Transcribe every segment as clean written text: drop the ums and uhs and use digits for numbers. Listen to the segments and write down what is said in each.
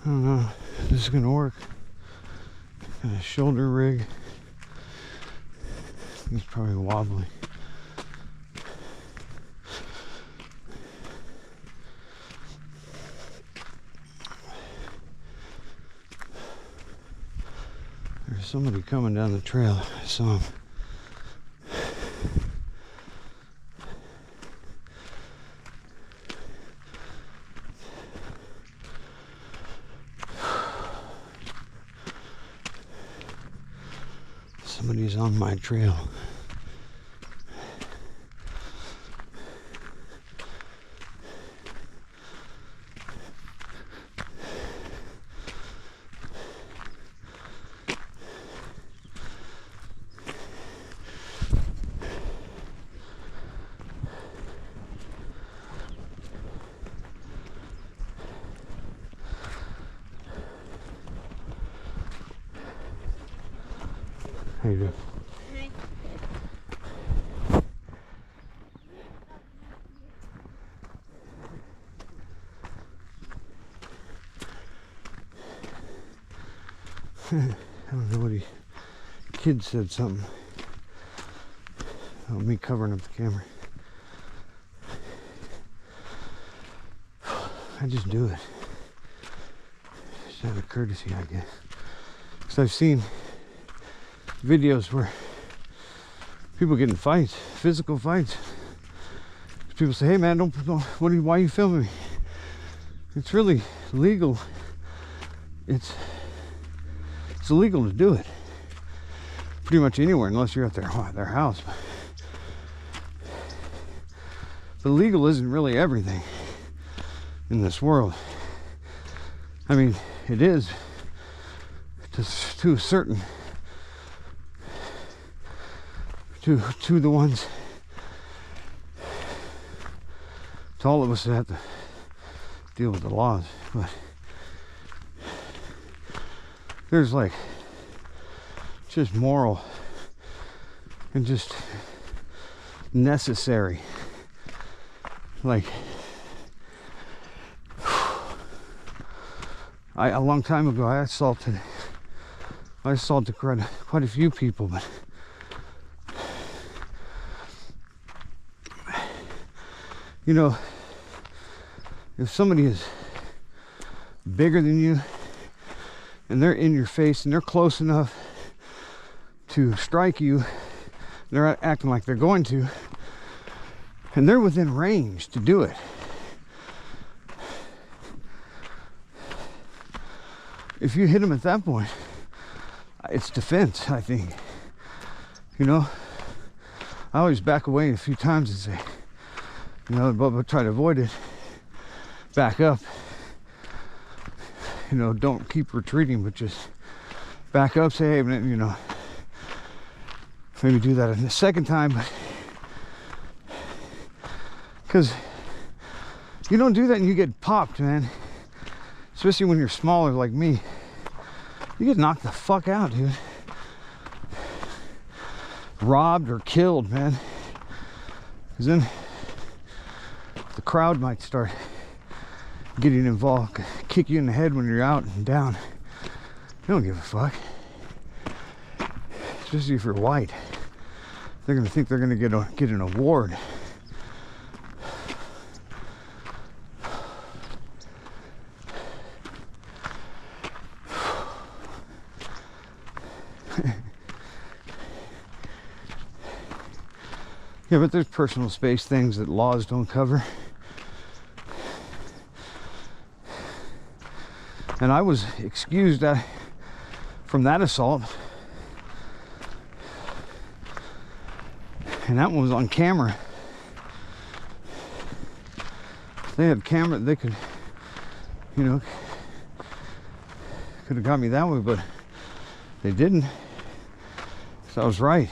don't know if this is gonna work. Got a shoulder rig. It's probably wobbly. There's somebody coming down the trail. I saw him. Somebody's on my trail. How you doing? I don't know what kid said something about me covering up the camera. I just do it. Just out of courtesy, I guess. Because I've seen videos where people get in fights, physical fights. People say, "Hey man, why are you filming me?" It's really legal. It's illegal to do it pretty much anywhere unless you're at their house. But legal isn't really everything in this world. I mean, it is to a certain to the ones, to all of us that have to deal with the laws. But there's like just moral and just necessary. Like a long time ago I assaulted quite a few people, but you know, if somebody is bigger than you and they're in your face and they're close enough to strike you, they're acting like they're going to, and they're within range to do it. If you hit them at that point, it's defense, I think. You know, I always back away a few times and say, you know, but try to avoid it. Back up. You know, don't keep retreating, but just back up. Say, hey, you know, maybe do that the second time, but because you don't do that and you get popped, man. Especially when you're smaller like me, you get knocked the fuck out, dude. Robbed or killed, man. Because then the crowd might start getting involved, kick you in the head when you're out and down. They don't give a fuck. Especially if you're white. They're gonna think they're gonna get an award. Yeah, but there's personal space things that laws don't cover. And I was excused from that assault. And that one was on camera. They had camera, they could, you know, could have got me that way, but they didn't. So I was right.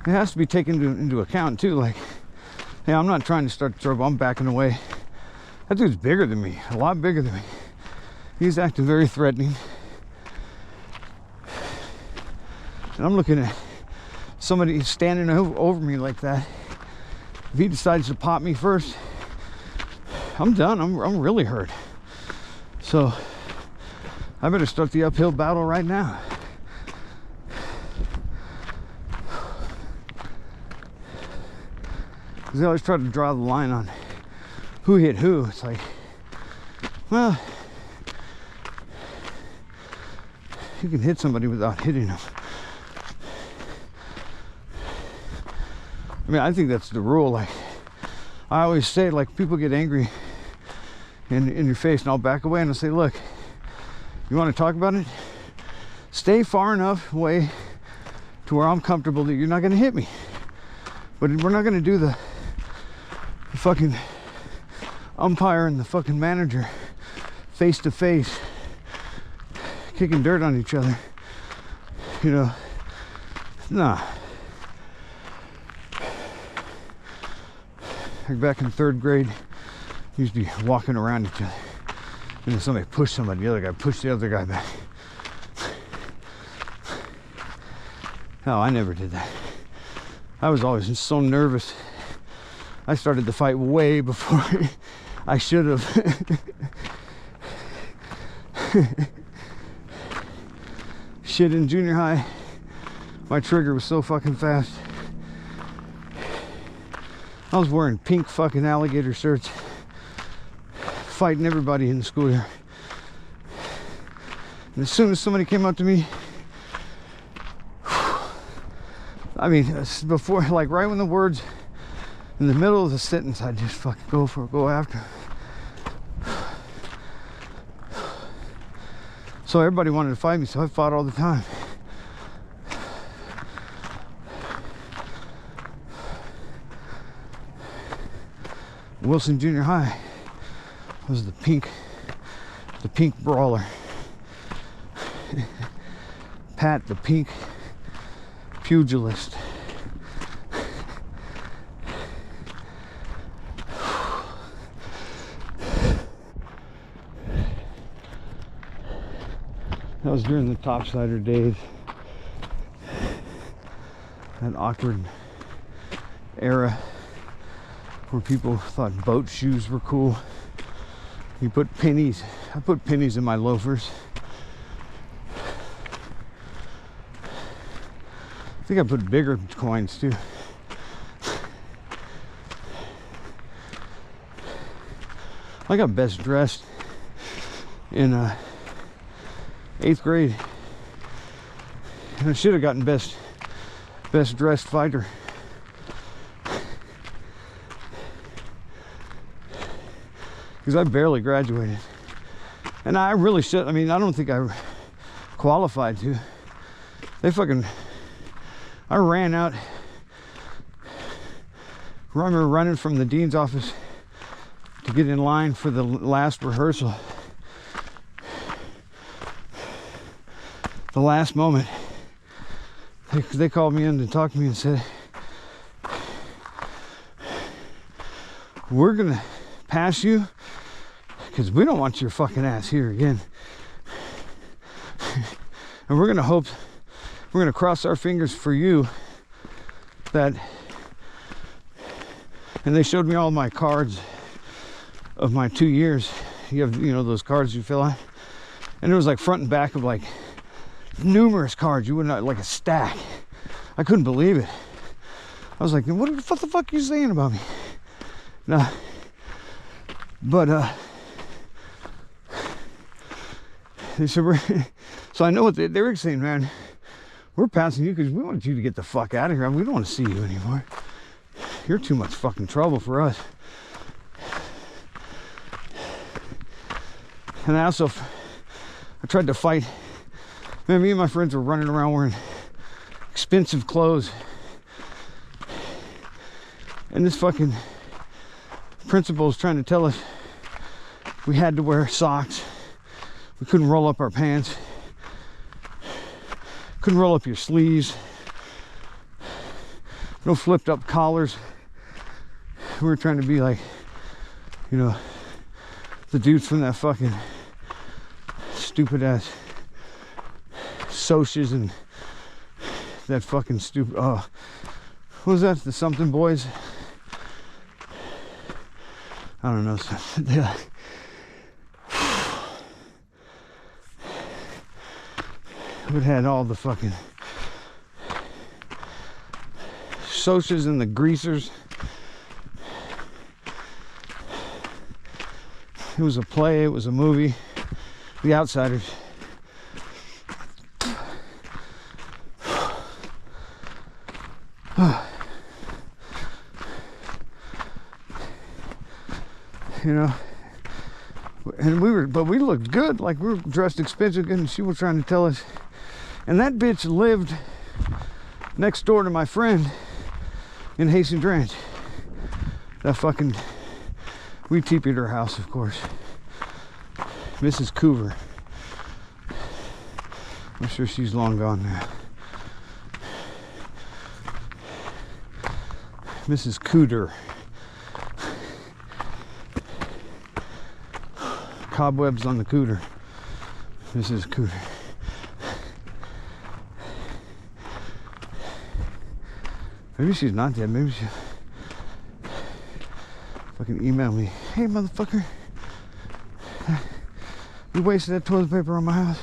It has to be taken into account too. Like, hey, I'm not trying to start trouble. I'm backing away. That dude's bigger than me, a lot bigger than me. He's acting very threatening. And I'm looking at somebody standing over me like that. If he decides to pop me first, I'm done. I'm really hurt. So I better start the uphill battle right now. Because they always try to draw the line on who hit who. It's like, well, you can hit somebody without hitting them. I mean, I think that's the rule. Like, I always say, like, people get angry in your face, and I'll back away and I'll say, look, you want to talk about it? Stay far enough away to where I'm comfortable that you're not going to hit me. But we're not going to do the fucking umpire and the fucking manager face to face kicking dirt on each other. You know, nah. Like back in 3rd grade, we used to be walking around each other, and then somebody pushed somebody, the other guy pushed the other guy back. No, I never did that. I was always just so nervous. I started the fight way before I should have. Shit, in junior high, my trigger was so fucking fast. I was wearing pink fucking alligator shirts, fighting everybody in the schoolyard. And as soon as somebody came up to me, I mean, before, like right when the words in the middle of the sentence, I'd just fucking go after. So everybody wanted to fight me, so I fought all the time. Wilson Junior High was the pink brawler. Pat, the pink pugilist. That was during the topsider days. That awkward era where people thought boat shoes were cool. You put pennies. I put pennies in my loafers. I think I put bigger coins too. I got best dressed in 8th grade, and I should have gotten best dressed fighter. Because I barely graduated, and I really should. I mean, I don't think I qualified to. I ran out. I remember running from the dean's office to get in line for the last rehearsal. The last moment, they called me in to talk to me and said, we're gonna pass you because we don't want your fucking ass here again. And we're gonna cross our fingers for you that. And they showed me all my cards of my 2 years. You have, those cards you fill out, and it was like front and back of like numerous cards. You wouldn't, like a stack. I couldn't believe it. I was like, what the fuck are you saying about me? No, but they said, so I know what they were saying, man. We're passing you because we want you to get the fuck out of here. I mean, we don't want to see you anymore. You're too much fucking trouble for us. And I tried to fight. Man, me and my friends were running around wearing expensive clothes. And this fucking principal was trying to tell us we had to wear socks. We couldn't roll up our pants. Couldn't roll up your sleeves. No flipped up collars. We were trying to be like, the dudes from that fucking stupid ass Socias and that fucking stupid, what was that? The something boys? I don't know. So, it had all the fucking socias and the greasers. It was a play, it was a movie. The Outsiders. You know, and we looked good, like we were dressed expensive, and she was trying to tell us. And that bitch lived next door to my friend in Hastings Ranch. That fucking, we teepeed her house, of course. Mrs. Coover. I'm sure she's long gone now. Mrs. Cooter. Cobwebs on the cooter. Mrs. Cooter. Maybe she's not dead. Maybe she fucking email me. Hey, motherfucker. You wasted that toilet paper on my house.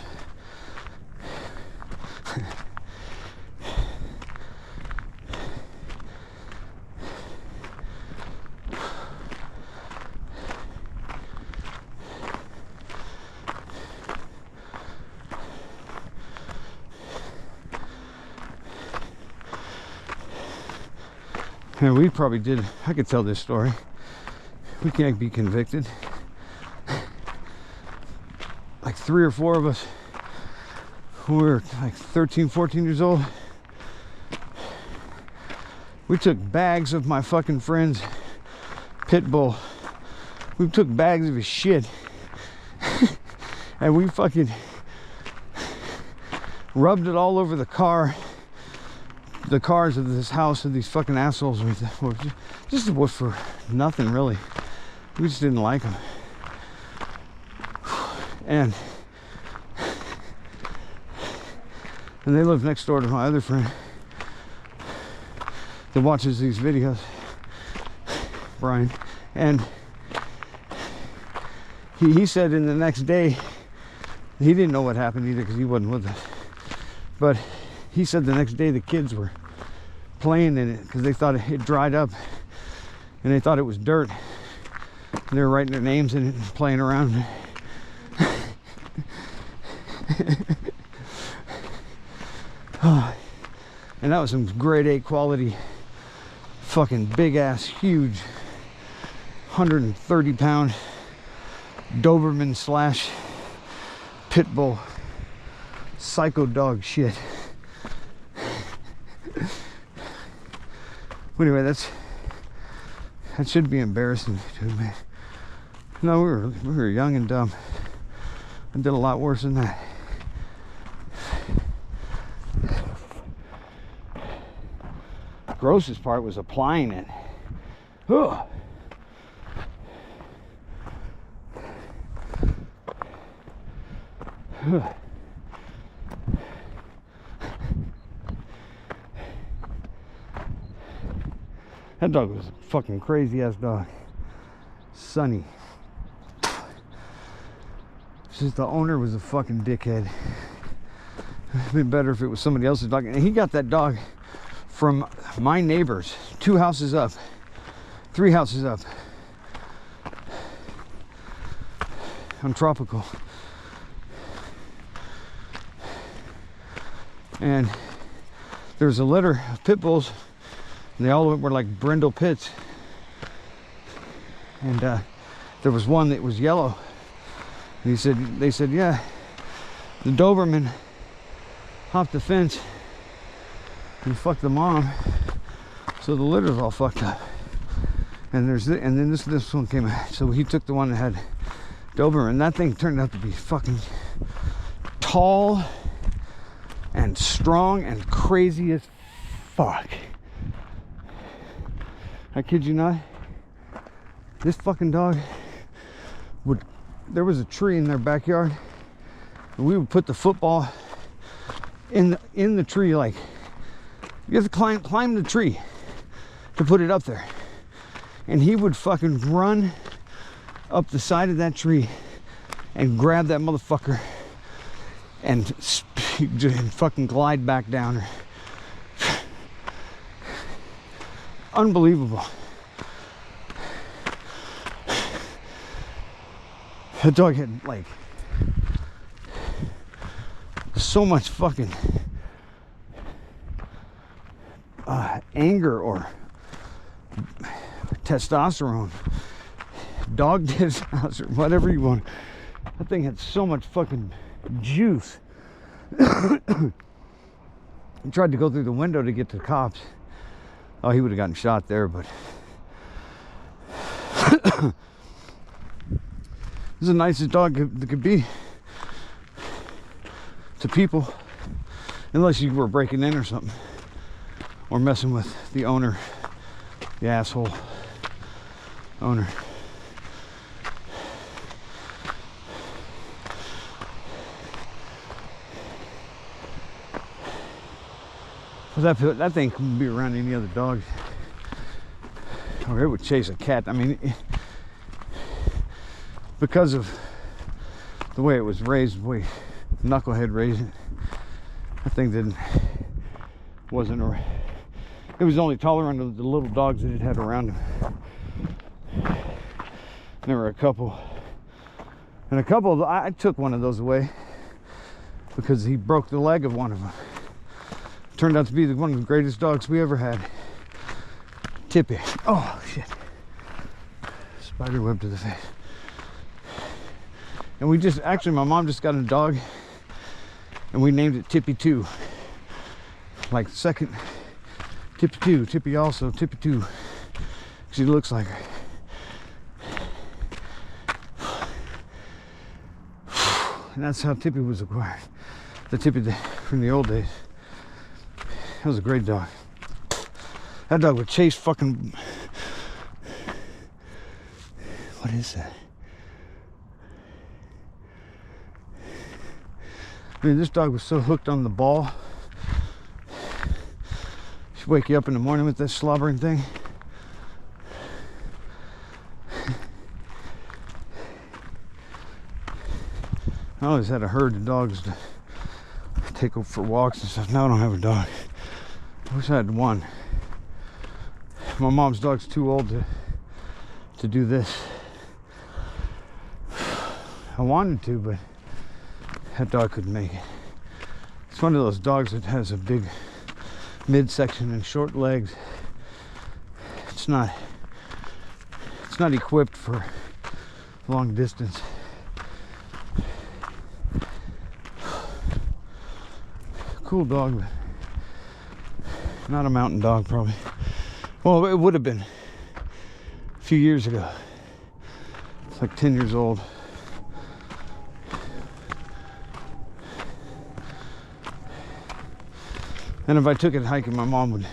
And we probably did. I could tell this story. We can't be convicted. Like 3 or 4 of us who were like 13, 14 years old. We took bags of my fucking friend's pit bull. We took bags of his shit. And we fucking rubbed it all over the cars of this house of these fucking assholes. Just was for nothing, really. We just didn't like them. And they live next door to my other friend that watches these videos, Brian. And he said in the next day, he didn't know what happened either because he wasn't with us. But he said the next day the kids were playing in it because they thought it dried up and they thought it was dirt. And they were writing their names in it and playing around. And that was some grade A quality, fucking big ass, huge, 130-pound Doberman slash pit bull psycho dog shit. Anyway, that should be embarrassing to me. No, we were young and dumb. I did a lot worse than that. Grossest part was applying it. Ugh. Ugh. That dog was a fucking crazy ass dog. Sonny. It's just the owner was a fucking dickhead. It'd been better if it was somebody else's dog. And he got that dog from my neighbors, 2 houses up, 3 houses up, on Tropical. And there's a litter of pit bulls, and they all were like brindle pits. And there was one that was yellow. And they said, yeah, the Doberman hopped the fence and fucked the mom, so the litter's all fucked up. And then this one came out. So he took the one that had Doberman, and that thing turned out to be fucking tall and strong and crazy as fuck. I kid you not. This fucking dog there was a tree in their backyard, and we would put the football in the tree. Like, you have to climb the tree to put it up there. And he would fucking run up the side of that tree and grab that motherfucker and fucking glide back down. Unbelievable. That dog had like so much fucking anger or testosterone, dog testosterone, whatever you want. That thing had so much fucking juice. He tried to go through the window to get to the cops. Oh, he would have gotten shot there, but this is the nicest dog that could be to people, unless you were breaking in or something, or messing with the owner, the asshole owner. That thing couldn't be around any other dog, or it would chase a cat. I mean, because of the way it was raised, the way Knucklehead raised it, that thing wasn't. It was only tolerant of the little dogs that it had around him. There were a couple, and I took one of those away because he broke the leg of one of them. Turned out to be one of the greatest dogs we ever had. Tippy. Oh shit. Spider web to the face. And my mom just got a dog and we named it Tippy 2. Like second, Tippy 2, Tippy also, Tippy 2. She looks like her. And that's how Tippy was acquired. The Tippy from the old days. That was a great dog. That dog would chase fucking... What is that? I mean, this dog was so hooked on the ball. She'd wake you up in the morning with this slobbering thing. I always had a herd of dogs to take over for walks and stuff. Now I don't have a dog. I wish I had one. My mom's dog's too old to do this. I wanted to, but that dog couldn't make it. It's one of those dogs that has a big midsection and short legs. It's not equipped for long distance. Cool dog, but not a mountain dog probably. Well, it would have been a few years ago. It's like 10 years old. And if I took it hiking, my mom would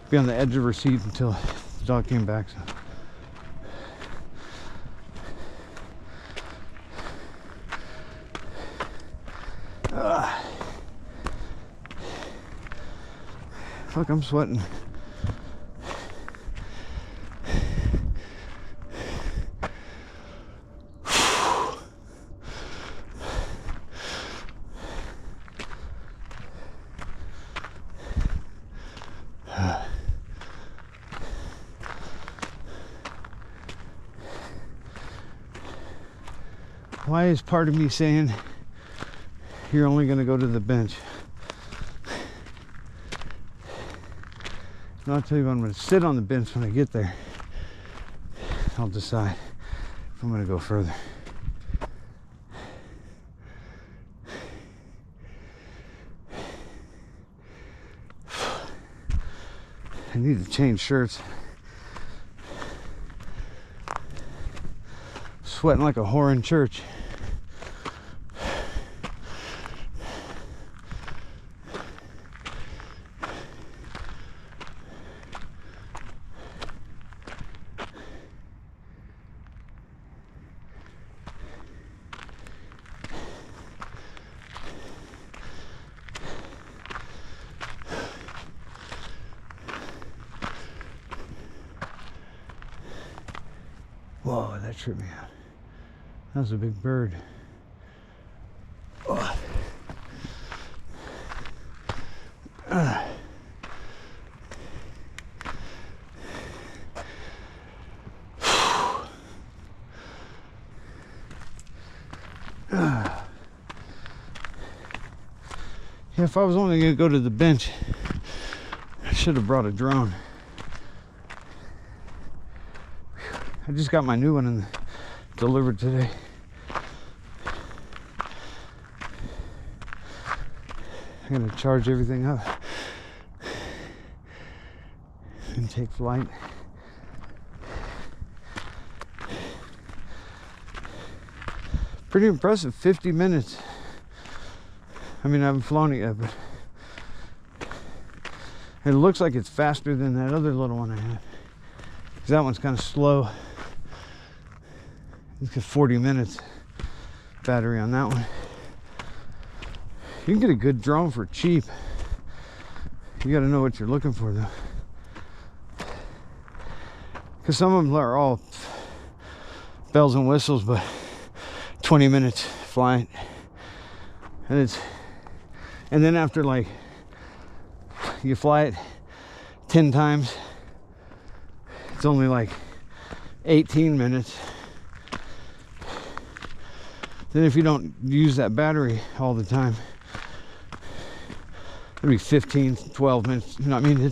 be on the edge of her seat until the dog came back. So. Fuck, I'm sweating. Why is part of me saying you're only going to go to the bench? And I'll tell you what, I'm going to sit on the bench when I get there. I'll decide if I'm going to go further. I need to change shirts. Sweating like a whore in church. Whoa, that tripped me out. That was a big bird. Oh. Yeah, if I was only going to go to the bench, I should have brought a drone. I just got my new one delivered today. I'm going to charge everything up and take flight. Pretty impressive, 50 minutes. I mean, I haven't flown it yet, but it looks like it's faster than that other little one I had. Because that one's kind of slow. It's got 40 minutes battery on that one. You can get a good drone for cheap. You got to know what you're looking for, though. Because some of them are all bells and whistles, but 20 minutes flight. And then after, like, you fly it 10 times, it's only like 18 minutes. Then if you don't use that battery all the time, it'll be 15, 12 minutes. You know what I mean?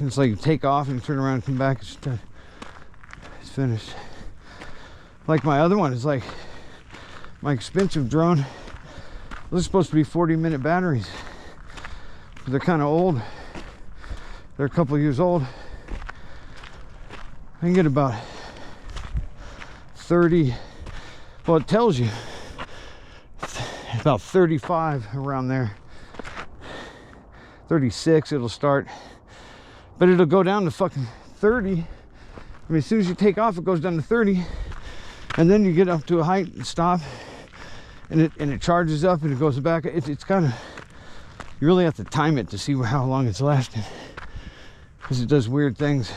It's like you take off and turn around and come back. It's finished. Like my other one is like my expensive drone. Those are supposed to be 40-minute batteries. But they're kind of old. They're a couple of years old. I can get about 30. Well, it tells you about 35 around there. 36 it'll start. But it'll go down to fucking 30. I mean, as soon as you take off, it goes down to 30. And then you get up to a height and stop, and it charges up and it goes back. It's kind of, you really have to time it to see how long it's lasting, because it does weird things.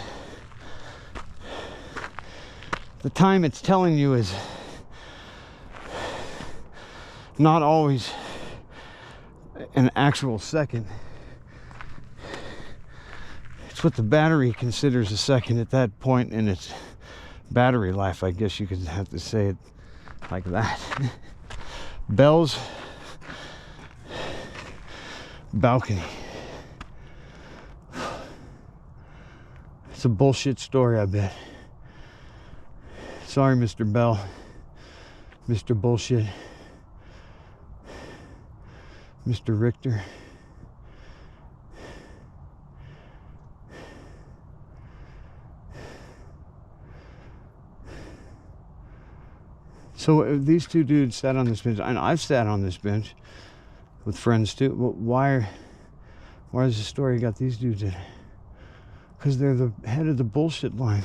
The time it's telling you is not always an actual second. It's what the battery considers a second at that point in its battery life, I guess you could have to say it like that. Bell's balcony. It's a bullshit story, I bet. Sorry, Mr. Bell. Mr. Bullshit. Mr. Richter. So these two dudes sat on this bench, and I've sat on this bench with friends too. Why has the story got these dudes in? Because they're the head of the bullshit line.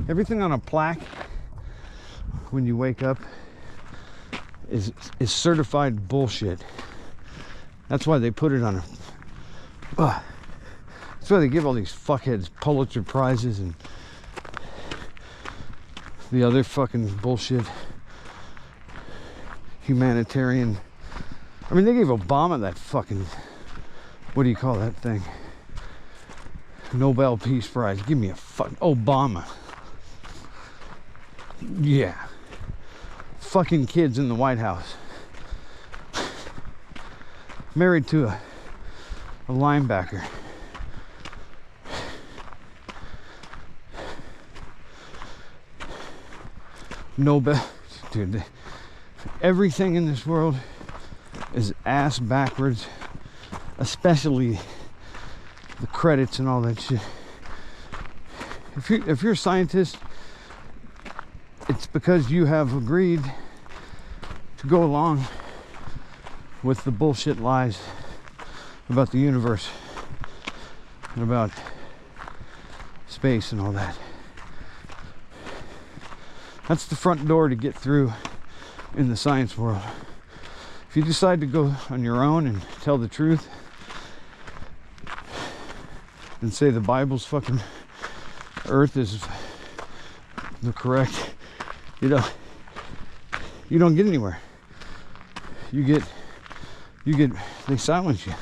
Everything on a plaque when you wake up is certified bullshit. That's why they put it on a. That's why they give all these fuckheads Pulitzer prizes and the other fucking bullshit humanitarian. I mean, they gave Obama that fucking, what do you call that thing? Nobel Peace Prize. Give me a fucking Obama. Yeah. Fucking kids in the White House. Married to a linebacker. Nobel, dude, everything in this world is ass backwards, especially the credits and all that shit. If you're a scientist, it's because you have agreed to go along with the bullshit lies about the universe and about space and all that. That's the front door to get through in the science world. If you decide to go on your own and tell the truth and say the Bible's fucking earth is the correct, you know, you don't get anywhere. You get, they silence you.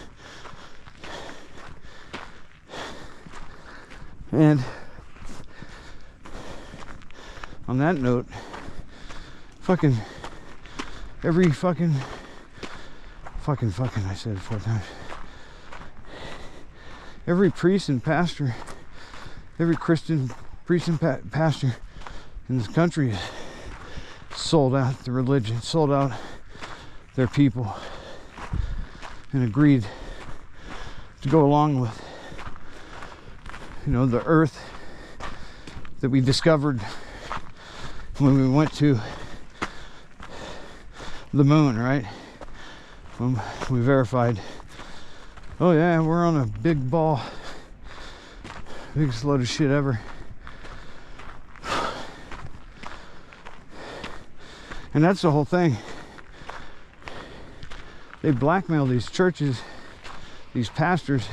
And on that note, fucking every fucking, I said it 4 times. Every priest and pastor, every Christian priest and pastor in this country is sold out the religion, sold out their people, and agreed to go along with, you know, the earth that we discovered when we went to the moon, right? When we verified, oh yeah, we're on a big ball, biggest load of shit ever. And that's the whole thing. They blackmail these churches, these pastors,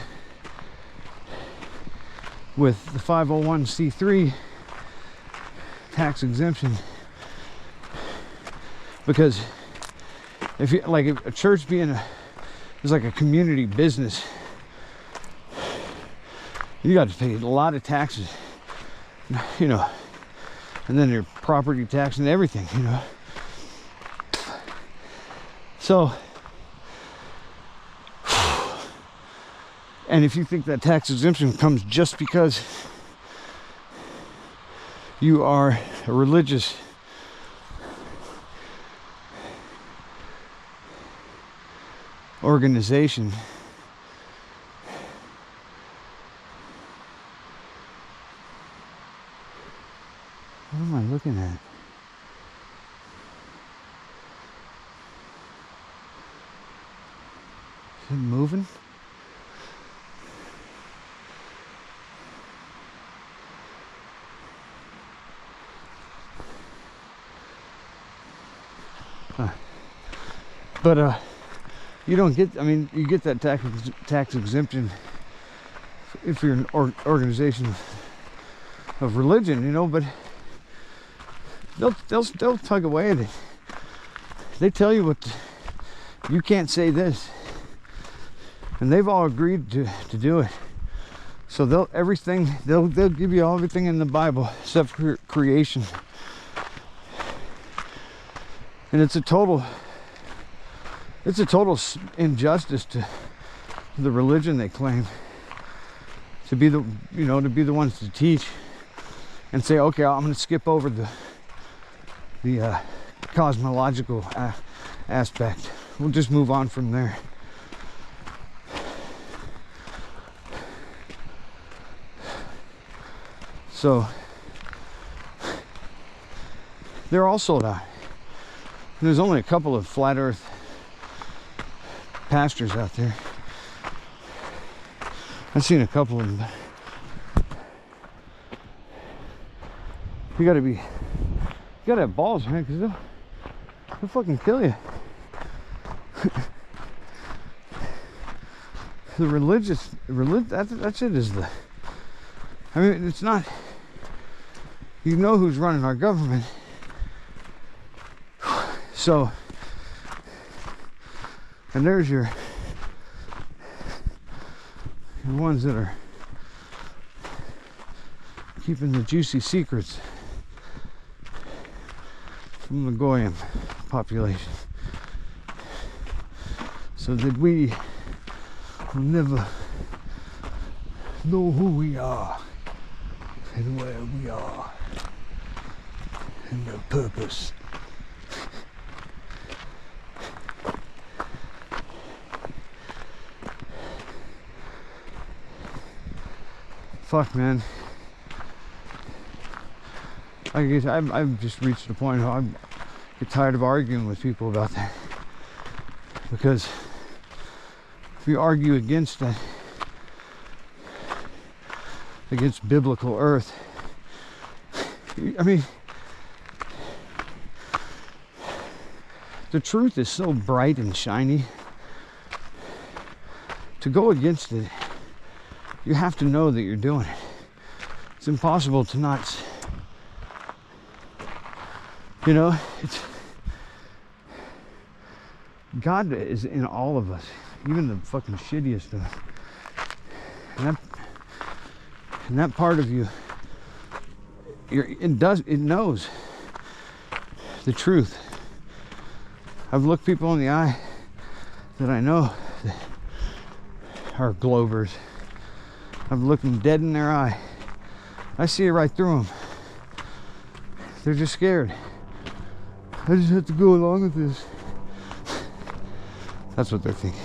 with the 501c3 tax exemption. Because if you, like, if a church being is like a community business, you got to pay a lot of taxes, you know, and then your property tax and everything, you know. So, and if you think that tax exemption comes just because you are a religious organization, what am I looking at? Is it moving? But you don't get, I mean, you get that tax exemption if you're an organization of religion, you know, but they'll tug away at it. They tell you what you can't say this, and they've all agreed to do it. So they'll give you everything in the Bible except for creation, and it's a total injustice to the religion they claim to be the, you know, to be the ones to teach and say, okay, I'm going to skip over the cosmological aspect. We'll just move on from there. So they're all sold out. There's only a couple of flat earth pastors out there. I've seen a couple of them. You gotta have balls, man, because they'll fucking kill you. The religious, that shit is the, I mean, it's not, you know who's running our government. So, and there's your ones that are keeping the juicy secrets from the Goyim population, so that we will never know who we are and where we are and the purpose. Fuck, man. I guess I've just reached a point where I get tired of arguing with people about that, because if you argue against that, against biblical earth, I mean, the truth is so bright and shiny. To go against it you have to know that you're doing it. It's impossible to not, you know, it's, God is in all of us, even the fucking shittiest stuff. And that part of you, it knows the truth. I've looked people in the eye that I know that are Glovers. I've looked them dead in their eye. I see it right through them. They're just scared. I just have to go along with this. That's what they're thinking.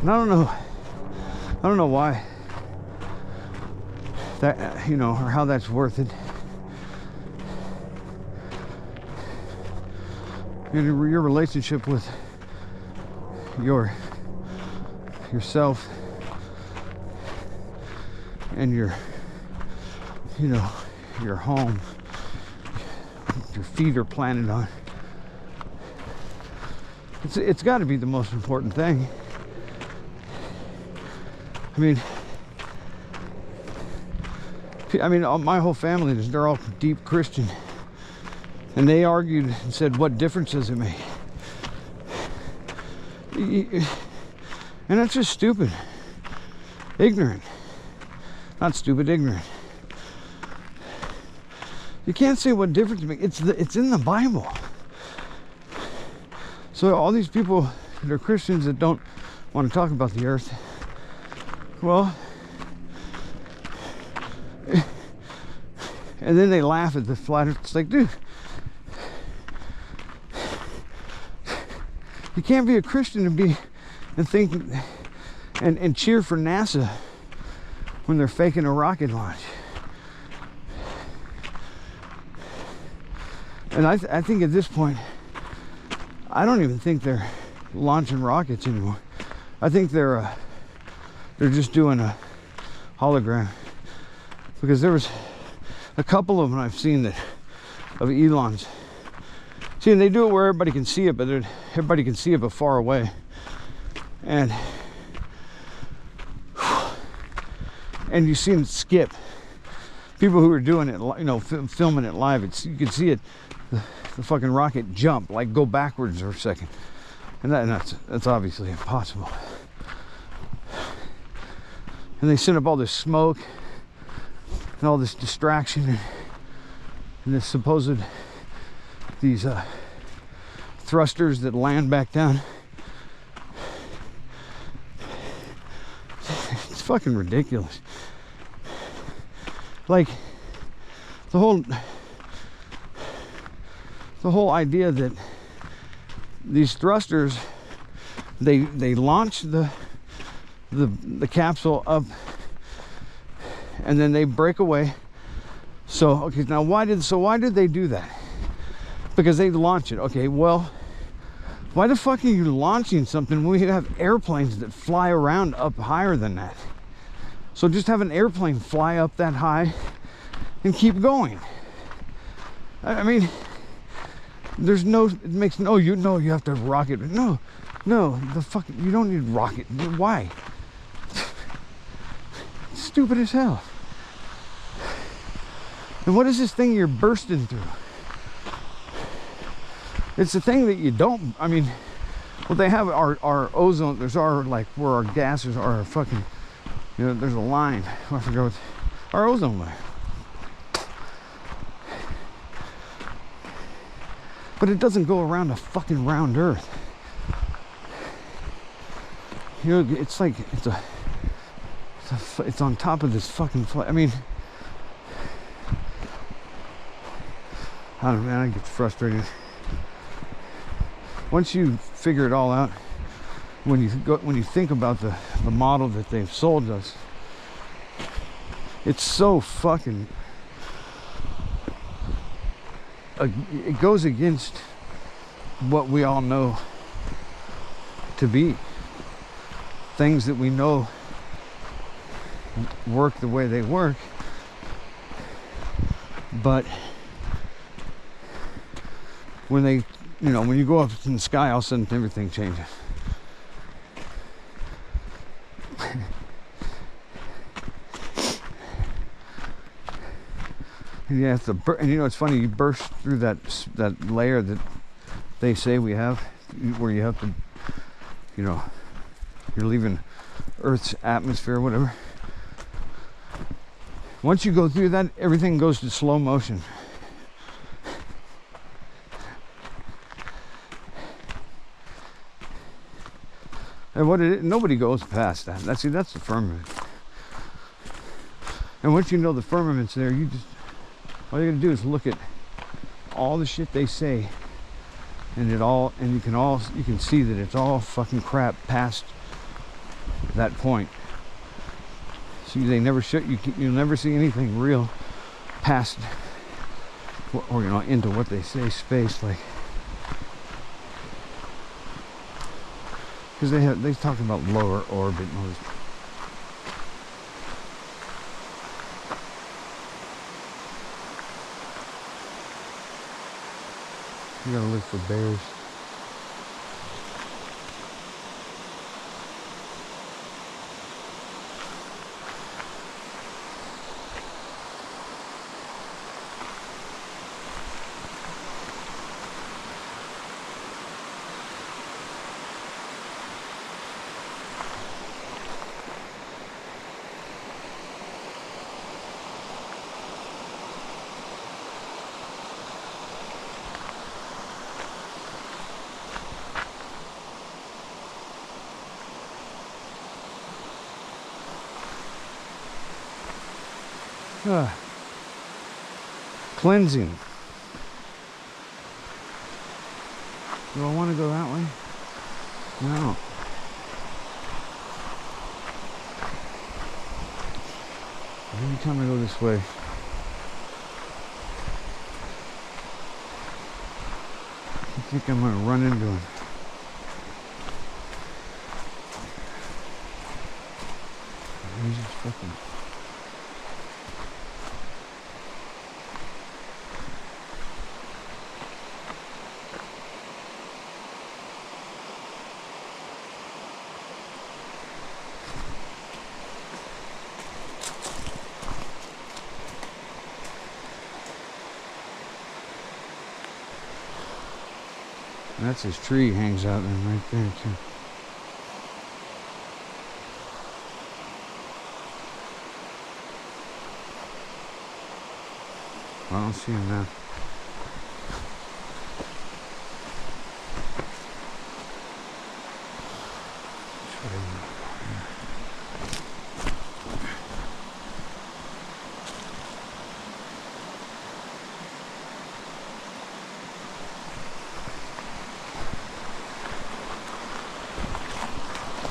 And I don't know why that, you know, or how that's worth it. Your relationship with yourself and your home, your feet are planted on. It's got to be the most important thing. I mean, my whole family, they're all deep Christian. And they argued and said, what difference does it make? And that's just stupid. Ignorant. Not stupid, ignorant. You can't say what difference it makes. It's in the Bible. So all these people that are Christians that don't want to talk about the earth, well, and then they laugh at the flat earth. It's like, dude, you can't be a Christian and think and cheer for NASA when they're faking a rocket launch. And I think at this point, I don't even think they're launching rockets anymore. I think they're just doing a hologram, because there was a couple of them I've seen of Elon's. See, and they do it where everybody can see it, but everybody can see it but far away. And you see them skip. People who are doing it, you know, filming it live, you can see it, the fucking rocket jump, like go backwards for a second. And that's obviously impossible. And they send up all this smoke and all this distraction and this supposed these thrusters that land back down. It's fucking ridiculous. Like the whole idea that these thrusters, they launch the capsule up and then they break away. So okay, now why did they do that? Because they launch it. Okay, well, why the fuck are you launching something when we have airplanes that fly around up higher than that? So just have an airplane fly up that high and keep going. I mean, there's no, it makes no, you know, you have to rocket. No, the fuck, you don't need rocket. Why? Stupid as hell. And what is this thing you're bursting through? It's the thing that you don't, I mean, well, they have our ozone, there's our, like, where our gases are fucking, you know, there's a line, I forgot what, our ozone layer. But it doesn't go around a fucking round earth. You know, it's like, it's on top of this fucking I mean, I don't know, man, I get frustrated. Once you figure it all out, when you think about the model that they've sold us, it's so fucking, it goes against what we all know to be. Things that we know work the way they work, but when they, you know, when you go up in the sky, all of a sudden everything changes. And you have to, and you know, it's funny, you burst through that layer that they say we have, where you have to, you know, you're leaving Earth's atmosphere, whatever. Once you go through that, everything goes to slow motion. And what it is, nobody goes past that. That's the firmament. And once you know the firmament's there, you just, all you gotta do is look at all the shit they say, and you can see that it's all fucking crap past that point. See, they never show you. You'll never see anything real past, or you know, into what they say space, like, because they talk about lower orbit and all this. You gotta look for bears. Cleansing. Do I want to go that way? No. Every time I go this way, I think I'm going to run into him. He's just fucking... That's his tree hangs out in right there too. I don't see him now.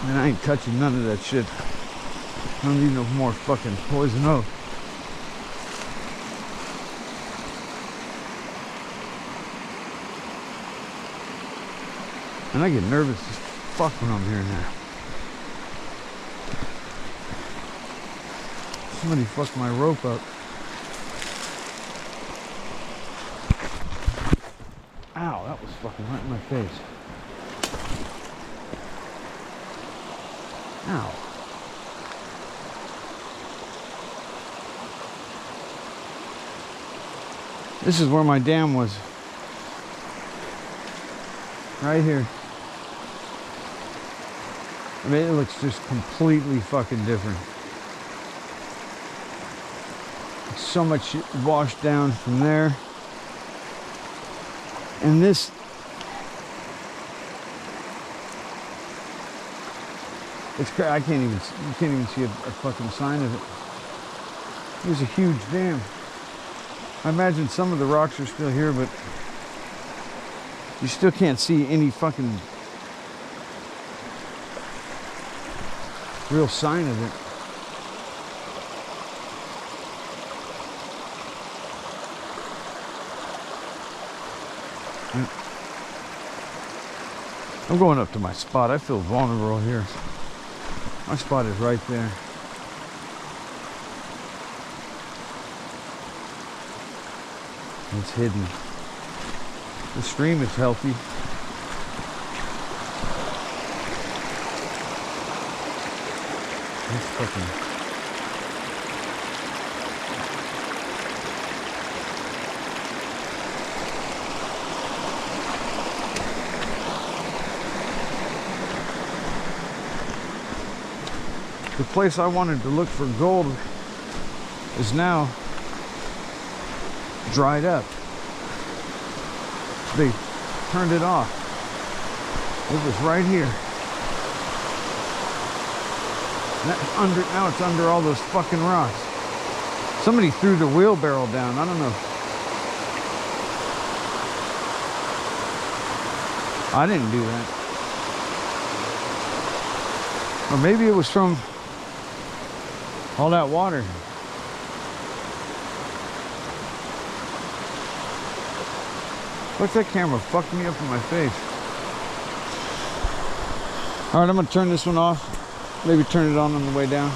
Man, I ain't touching none of that shit. I don't need no more fucking poison oak. And I get nervous as fuck when I'm here now. Somebody fucked my rope up. Ow, that was fucking right in my face. Ow. This is where my dam was. Right here. I mean, it looks just completely fucking different. It's so much washed down from there. And this, it's crazy. You can't even see a fucking sign of it. It was a huge dam. I imagine some of the rocks are still here, but you still can't see any fucking real sign of it. I'm going up to my spot. I feel vulnerable here. My spot is right there. It's hidden. The stream is healthy. That's fucking... The place I wanted to look for gold is now dried up. They turned it off. It was right here. Now it's under all those fucking rocks. Somebody threw the wheelbarrow down. I don't know. I didn't do that. Or maybe it was from all that water. What's that camera fucking me up in my face? Alright, I'm gonna turn this one off. Maybe turn it on the way down.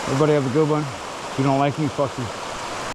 Everybody have a good one. If you don't like me, fuck you.